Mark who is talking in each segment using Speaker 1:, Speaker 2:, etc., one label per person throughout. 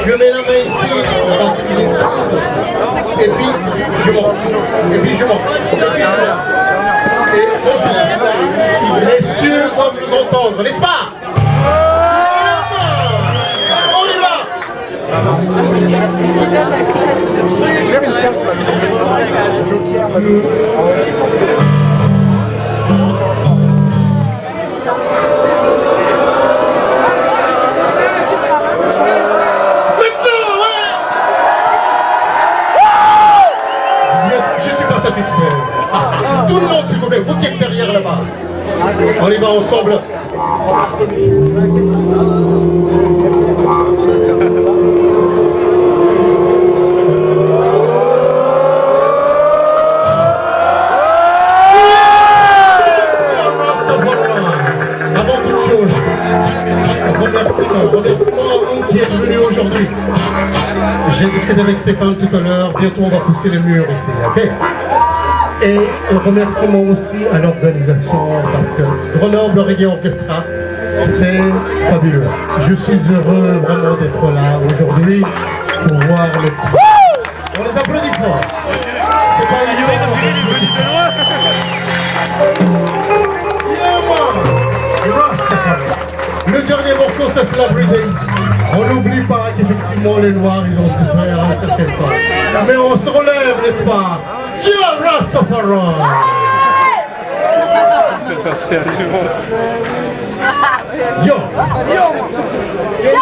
Speaker 1: Je mets la main ici, on va crier. Et puis, je monte. Et puis, je monte. Et puis, je monte. Et quand je suis là, les cieux doivent nous entendre, n'est-ce pas? On y va. Tout le monde, s'il vous plaît, vous qui êtes derrière là-bas. On y va ensemble. Avant toute chose, remerciement qui est venu aujourd'hui. J'ai discuté avec Stéphane tout à l'heure, bientôt on va pousser les murs ici, ok? Et un remerciement aussi à l'organisation parce que Grenoble Reggae Orchestra, c'est fabuleux. Je suis heureux vraiment d'être là aujourd'hui pour voir l'expo. On les applaudit fort. C'est pas évident. Le dernier morceau, c'est Celebrity. On n'oublie pas qu'effectivement les Noirs, ils ont souffert à un certain temps. Mais on se relève, n'est-ce pas? Sur Rastafari. Yo. Yo. Yo.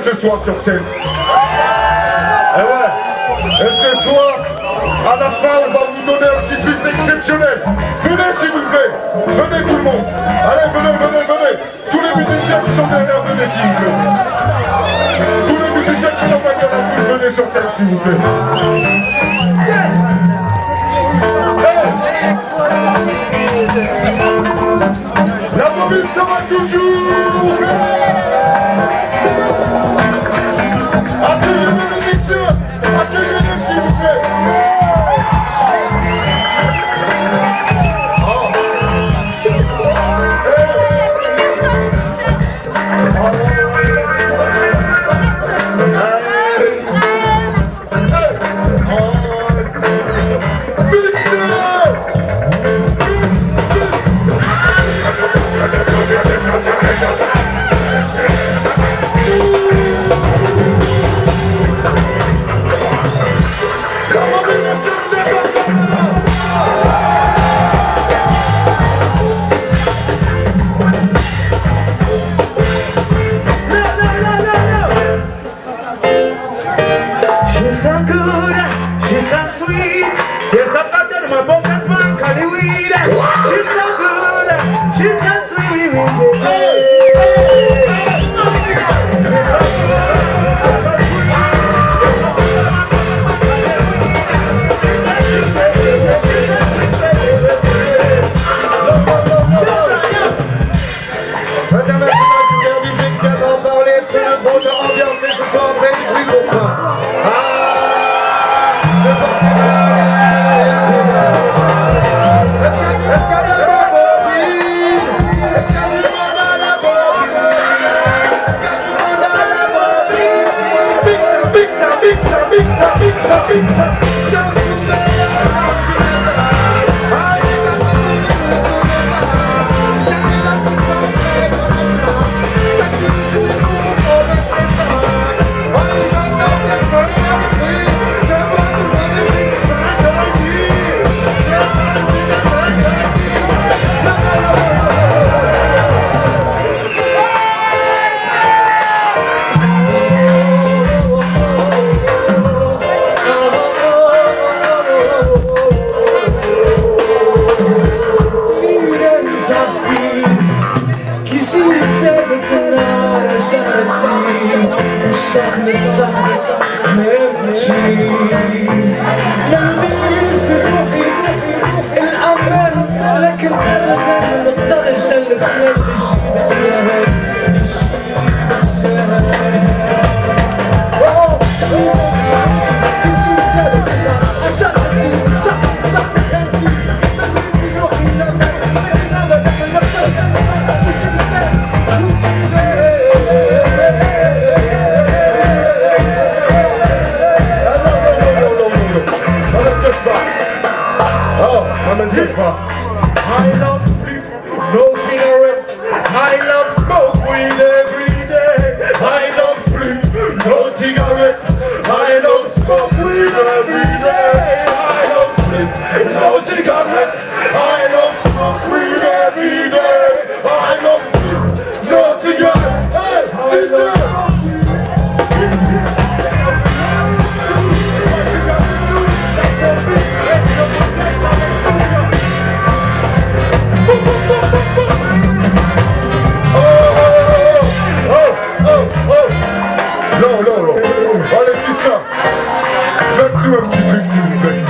Speaker 2: Ce soir sur scène. Et ouais. Et ce soir, à la fin, on va vous donner un petit truc exceptionnel. Venez s'il vous plaît. Venez tout le monde. Allez, venez. Tous les musiciens qui sont derrière, venez s'il vous plaît. Tous les musiciens qui sont derrière, venez sur scène s'il vous plaît. Yes. La mobile, ça va toujours. Accueillez les musiciens, accueillez-les s'il vous plaît.
Speaker 3: I love sleep, no cigarettes. I love smoke weed every day.
Speaker 2: I love sleep, no cigarettes. I love smoke weed every day. I love sleep, no cigarettes. I love smoke weed every day. I love sleep, no cigarettes. Hey, listen. Faites-nous un petit truc s'il vous plaît.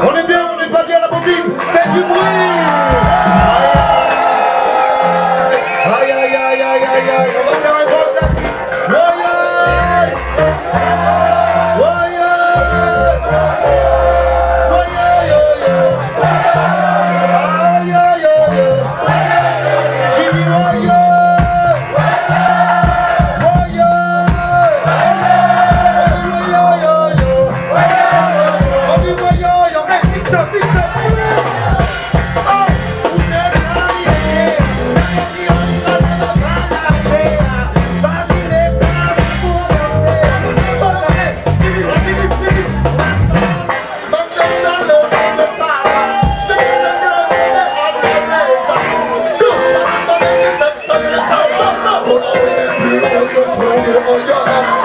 Speaker 2: On est bien, on n'est pas bien à la bobine. Faites du bruit. Aïe, aïe, aïe, aïe, aïe, aïe. On va faire un gros classique. Voyage. Voyage. Voyage, yo, yo. Aïe, aïe, aïe, aïe. Jimmy, voyage. Oh, yeah.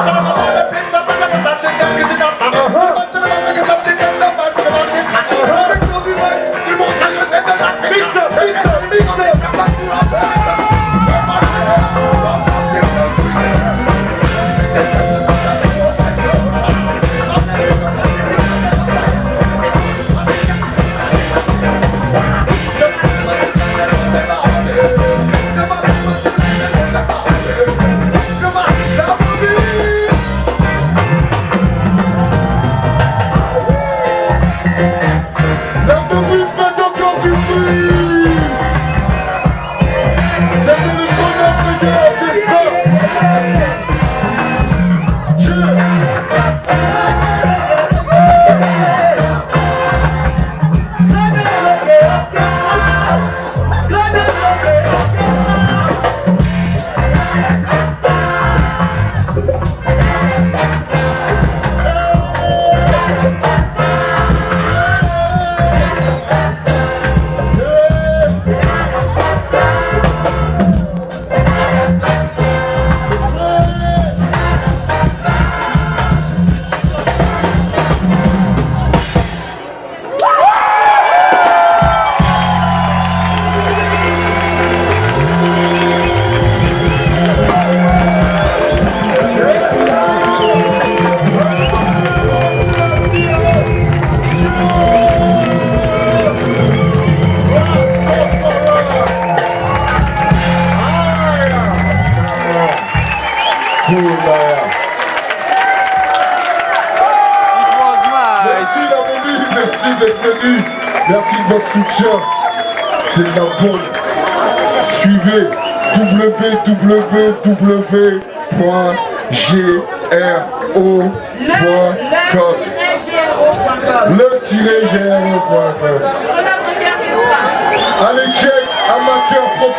Speaker 2: Merci Lamoni, merci d'être venu. Merci de votre soutien. C'est de la bonne. Suivez www.gro.com. Le-gro.com. Allez, check, amateur professionnel.